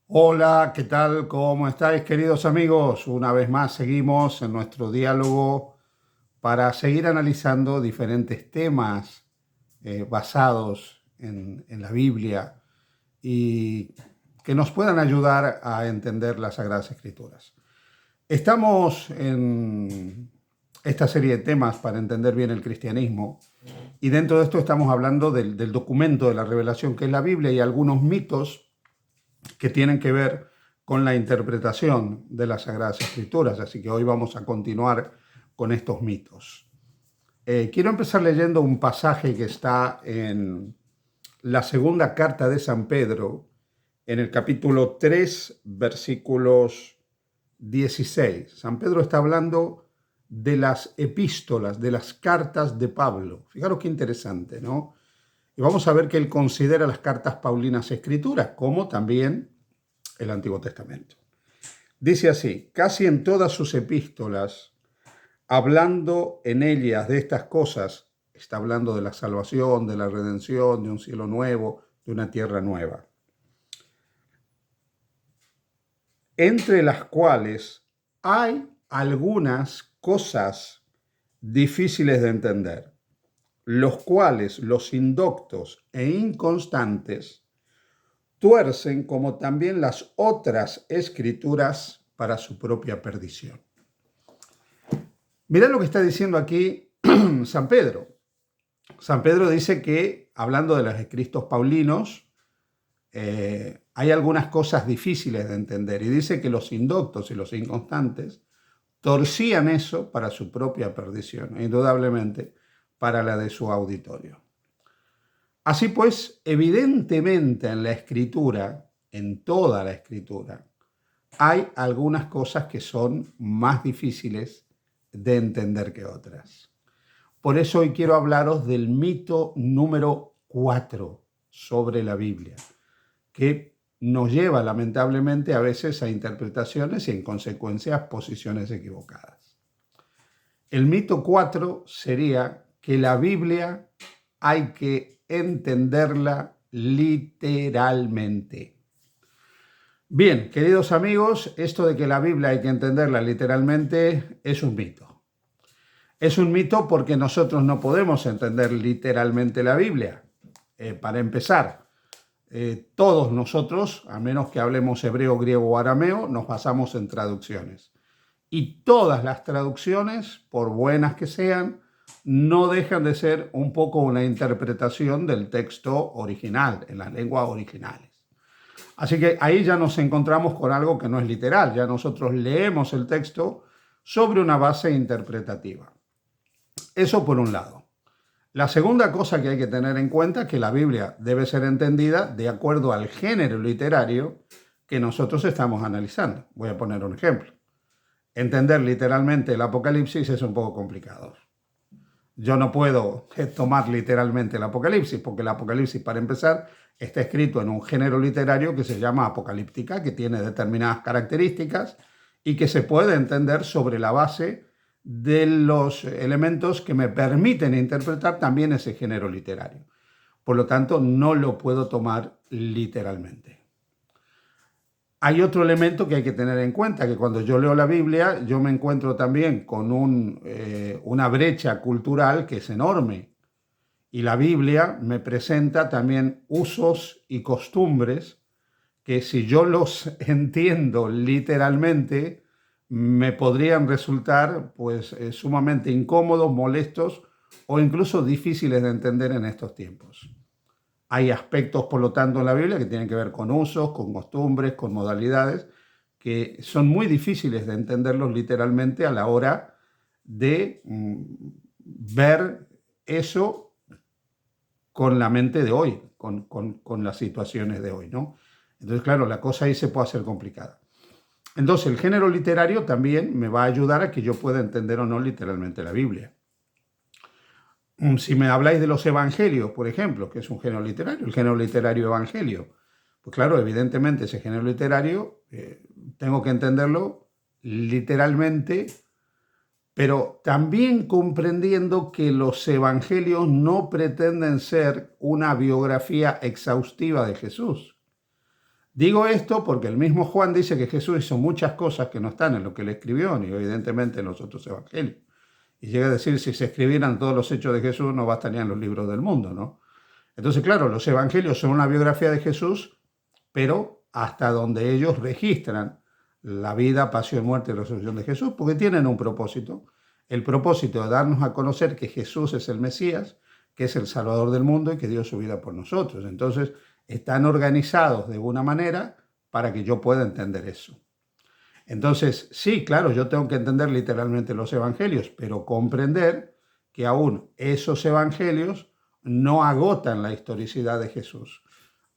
Hola, ¿qué tal? ¿Cómo estáis, queridos amigos? Una vez más seguimos en nuestro diálogo para seguir analizando diferentes temas basados en la Biblia y que nos puedan ayudar a entender las Sagradas Escrituras. Estamos en esta serie de temas para entender bien el cristianismo y dentro de esto estamos hablando del documento de la revelación que es la Biblia y algunos mitos que tienen que ver con la interpretación de las Sagradas Escrituras. Así que hoy vamos a continuar con estos mitos. Quiero empezar leyendo un pasaje que está en la segunda carta de San Pedro, en el capítulo 3, versículos 16. San Pedro está hablando de las epístolas, de las cartas de Pablo. Fijaros qué interesante, ¿no? Y vamos a ver que él considera las cartas paulinas escrituras, como también el Antiguo Testamento. Dice así: casi en todas sus epístolas, hablando en ellas de estas cosas, está hablando de la salvación, de la redención, de un cielo nuevo, de una tierra nueva, entre las cuales hay algunas cosas difíciles de entender, los cuales los indoctos e inconstantes tuercen como también las otras escrituras para su propia perdición. Mirá lo que está diciendo aquí San Pedro. San Pedro dice que, hablando de los escritos paulinos, hay algunas cosas difíciles de entender y dice que los indoctos y los inconstantes torcían eso para su propia perdición, e indudablemente para la de su auditorio. Así pues, evidentemente en la escritura, en toda la escritura, hay algunas cosas que son más difíciles de entender que otras. Por eso hoy quiero hablaros del mito número 4 sobre la Biblia, que nos lleva lamentablemente a veces a interpretaciones y en consecuencia posiciones equivocadas. El mito 4 sería que la Biblia hay que entenderla literalmente. Bien, queridos amigos, esto de que la Biblia hay que entenderla literalmente es un mito. Es un mito porque nosotros no podemos entender literalmente la Biblia. Para empezar, todos nosotros, a menos que hablemos hebreo, griego o arameo, nos basamos en traducciones. Y todas las traducciones, por buenas que sean, no dejan de ser un poco una interpretación del texto original, en las lenguas originales. Así que ahí ya nos encontramos con algo que no es literal, ya nosotros leemos el texto sobre una base interpretativa. Eso por un lado. La segunda cosa que hay que tener en cuenta es que la Biblia debe ser entendida de acuerdo al género literario que nosotros estamos analizando. Voy a poner un ejemplo. Entender literalmente el Apocalipsis es un poco complicado. Yo no puedo tomar literalmente el Apocalipsis, porque el Apocalipsis, para empezar, está escrito en un género literario que se llama apocalíptica, que tiene determinadas características y que se puede entender sobre la base de los elementos que me permiten interpretar también ese género literario. Por lo tanto, no lo puedo tomar literalmente. Hay otro elemento que hay que tener en cuenta, que cuando yo leo la Biblia, yo me encuentro también con una brecha cultural que es enorme. Y la Biblia me presenta también usos y costumbres que si yo los entiendo literalmente, me podrían resultar pues sumamente incómodos, molestos o incluso difíciles de entender en estos tiempos. Hay aspectos, por lo tanto, en la Biblia que tienen que ver con usos, con costumbres, con modalidades, que son muy difíciles de entenderlos literalmente a la hora de ver eso con la mente de hoy, con las situaciones de hoy, ¿no? Entonces, claro, la cosa ahí se puede hacer complicada. Entonces, el género literario también me va a ayudar a que yo pueda entender o no literalmente la Biblia. Si me habláis de los evangelios, por ejemplo, que es un género literario, el género literario evangelio, pues claro, evidentemente ese género literario tengo que entenderlo literalmente, pero también comprendiendo que los evangelios no pretenden ser una biografía exhaustiva de Jesús. Digo esto porque el mismo Juan dice que Jesús hizo muchas cosas que no están en lo que él escribió, ni evidentemente en los otros evangelios. Y llega a decir, si se escribieran todos los hechos de Jesús, no bastarían los libros del mundo, ¿no? Entonces, claro, los evangelios son una biografía de Jesús, pero hasta donde ellos registran la vida, pasión, muerte y resurrección de Jesús, porque tienen un propósito. El propósito de darnos a conocer que Jesús es el Mesías, que es el Salvador del mundo y que dio su vida por nosotros. Entonces, están organizados de una manera para que yo pueda entender eso. Entonces, sí, claro, yo tengo que entender literalmente los evangelios, pero comprender que aún esos evangelios no agotan la historicidad de Jesús.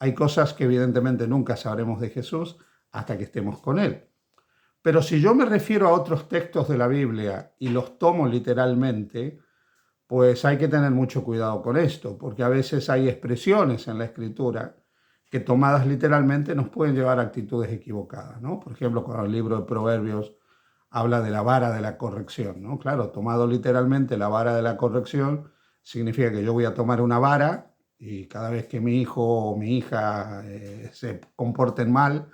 Hay cosas que evidentemente nunca sabremos de Jesús hasta que estemos con Él. Pero si yo me refiero a otros textos de la Biblia y los tomo literalmente, pues hay que tener mucho cuidado con esto, porque a veces hay expresiones en la Escritura que tomadas literalmente nos pueden llevar a actitudes equivocadas, ¿no? Por ejemplo, cuando el libro de Proverbios habla de la vara de la corrección, ¿no? Claro, tomado literalmente la vara de la corrección significa que yo voy a tomar una vara y cada vez que mi hijo o mi hija se comporten mal,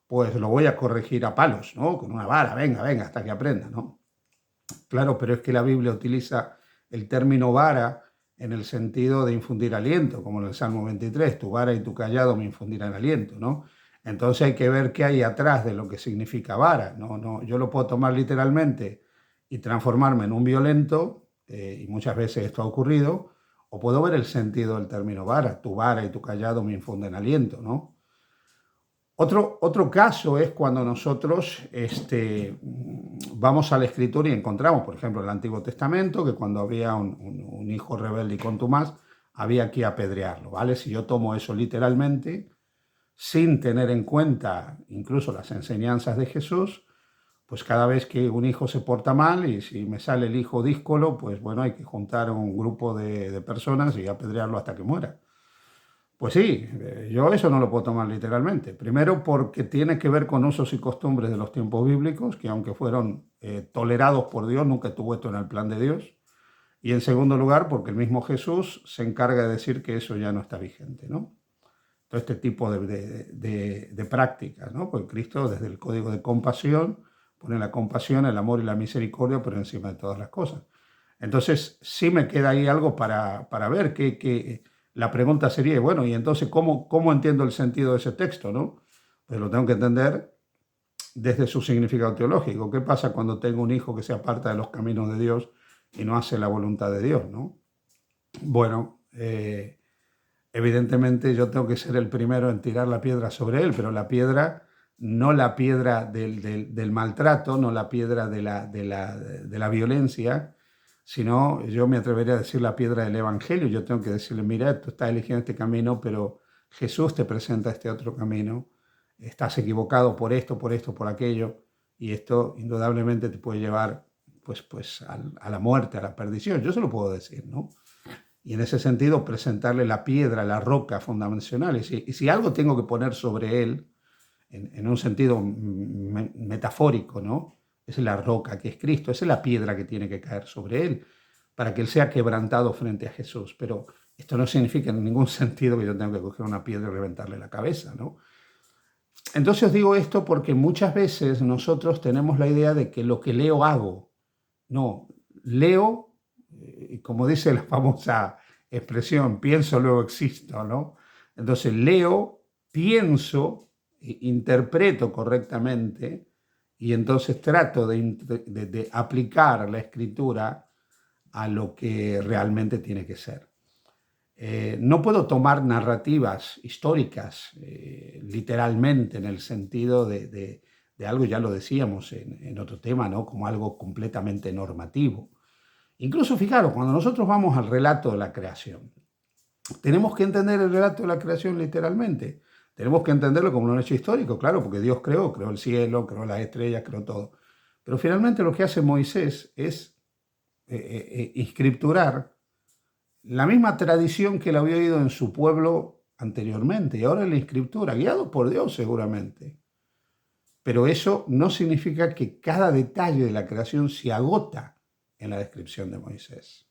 pues lo voy a corregir a palos, ¿no? Con una vara, venga, venga, hasta que aprenda, ¿no? Claro, pero es que la Biblia utiliza el término vara en el sentido de infundir aliento, como en el Salmo 23, tu vara y tu callado me infundirán aliento, ¿no? Entonces hay que ver qué hay atrás de lo que significa vara, ¿no? No, yo lo puedo tomar literalmente y transformarme en un violento, y muchas veces esto ha ocurrido, o puedo ver el sentido del término vara, tu vara y tu callado me infunden aliento, ¿no? Otro caso es cuando nosotros vamos a la Escritura y encontramos, por ejemplo, en el Antiguo Testamento, que cuando había un hijo rebelde y contumaz, había que apedrearlo, ¿vale? Si yo tomo eso literalmente, sin tener en cuenta incluso las enseñanzas de Jesús, pues cada vez que un hijo se porta mal y si me sale el hijo díscolo, pues bueno, hay que juntar un grupo de personas y apedrearlo hasta que muera. Pues sí, yo eso no lo puedo tomar literalmente. Primero porque tiene que ver con usos y costumbres de los tiempos bíblicos, que aunque fueron tolerados por Dios, nunca estuvo esto en el plan de Dios. Y en segundo lugar, porque el mismo Jesús se encarga de decir que eso ya no está vigente, ¿no? Todo este tipo de prácticas, ¿no? Porque Cristo desde el código de compasión pone la compasión, el amor y la misericordia por encima de todas las cosas. Entonces sí me queda ahí algo para ver que la pregunta sería, bueno, ¿y entonces cómo entiendo el sentido de ese texto, no? Pues lo tengo que entender desde su significado teológico. ¿Qué pasa cuando tengo un hijo que se aparta de los caminos de Dios y no hace la voluntad de Dios, no? Bueno, evidentemente yo tengo que ser el primero en tirar la piedra sobre él, pero la piedra, no la piedra del maltrato, no la piedra de la violencia, sino yo me atrevería a decir la piedra del Evangelio. Yo tengo que decirle, mira, tú estás eligiendo este camino, pero Jesús te presenta este otro camino, estás equivocado por esto, por aquello, y esto indudablemente te puede llevar pues a la muerte, a la perdición. Yo se lo puedo decir, ¿no? Y en ese sentido presentarle la piedra, la roca fundacional. Y si algo tengo que poner sobre él, en un sentido metafórico, ¿no? Es la roca que es Cristo, esa es la piedra que tiene que caer sobre él para que él sea quebrantado frente a Jesús. Pero esto no significa en ningún sentido que yo tenga que coger una piedra y reventarle la cabeza, ¿no? Entonces os digo esto porque muchas veces nosotros tenemos la idea de que lo que leo hago. No, leo, como dice la famosa expresión, pienso, luego existo, ¿no? Entonces leo, pienso, interpreto correctamente y entonces trato de aplicar la escritura a lo que realmente tiene que ser. No puedo tomar narrativas históricas literalmente en el sentido de algo, ya lo decíamos en otro tema, ¿no? Como algo completamente normativo. Incluso, fijaros, cuando nosotros vamos al relato de la creación, tenemos que entender el relato de la creación literalmente. Tenemos que entenderlo como un hecho histórico, claro, porque Dios creó el cielo, creó las estrellas, creó todo. Pero finalmente lo que hace Moisés es inscripturar la misma tradición que él había oído en su pueblo anteriormente, y ahora en la escritura, guiado por Dios seguramente. Pero eso no significa que cada detalle de la creación se agota en la descripción de Moisés.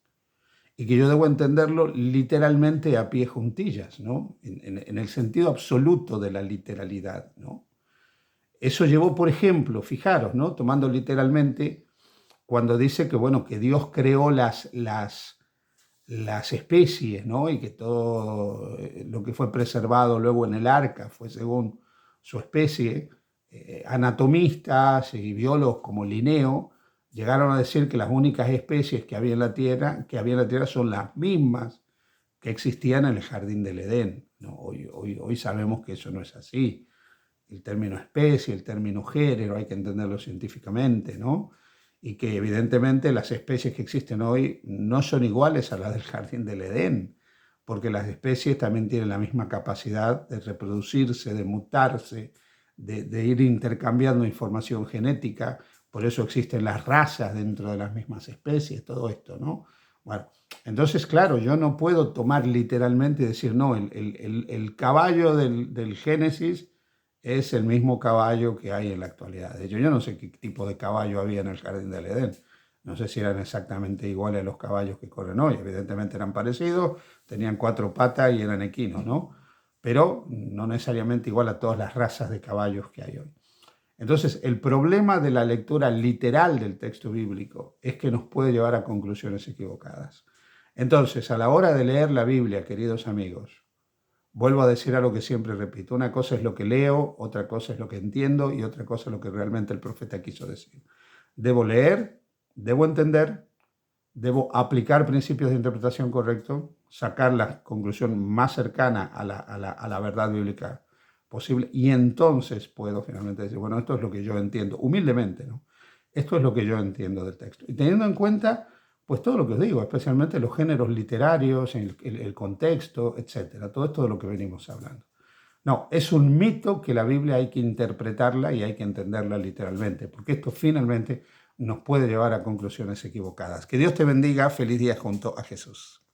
y que yo debo entenderlo literalmente a pie juntillas, ¿no? En el sentido absoluto de la literalidad, ¿no? Eso llevó, por ejemplo, fijaros, ¿no? Tomando literalmente, cuando dice que, bueno, que Dios creó las especies, ¿no? Y que todo lo que fue preservado luego en el arca fue según su especie. Anatomistas y biólogos como Linneo llegaron a decir que las únicas especies que había en la Tierra son las mismas que existían en el jardín del Edén, ¿no? Hoy sabemos que eso no es así. El término especie, el término género, hay que entenderlo científicamente, ¿no? Y que evidentemente las especies que existen hoy no son iguales a las del jardín del Edén, porque las especies también tienen la misma capacidad de reproducirse, de mutarse, de ir intercambiando información genética, por eso existen las razas dentro de las mismas especies, todo esto, ¿no? Bueno, entonces, claro, yo no puedo tomar literalmente y decir, no, el caballo del Génesis es el mismo caballo que hay en la actualidad. De hecho, yo no sé qué tipo de caballo había en el Jardín del Edén. No sé si eran exactamente iguales a los caballos que corren hoy. Evidentemente eran parecidos, tenían 4 patas y eran equinos, ¿no? Pero no necesariamente igual a todas las razas de caballos que hay hoy. Entonces, el problema de la lectura literal del texto bíblico es que nos puede llevar a conclusiones equivocadas. Entonces, a la hora de leer la Biblia, queridos amigos, vuelvo a decir algo que siempre repito, una cosa es lo que leo, otra cosa es lo que entiendo y otra cosa es lo que realmente el profeta quiso decir. Debo leer, debo entender, debo aplicar principios de interpretación correctos, sacar la conclusión más cercana a la verdad bíblica posible y entonces puedo finalmente decir, bueno, esto es lo que yo entiendo, humildemente, ¿no? Esto es lo que yo entiendo del texto. Y teniendo en cuenta pues todo lo que os digo, especialmente los géneros literarios, el contexto, etcétera, todo esto de lo que venimos hablando. No, es un mito que la Biblia hay que interpretarla y hay que entenderla literalmente, porque esto finalmente nos puede llevar a conclusiones equivocadas. Que Dios te bendiga, feliz día junto a Jesús.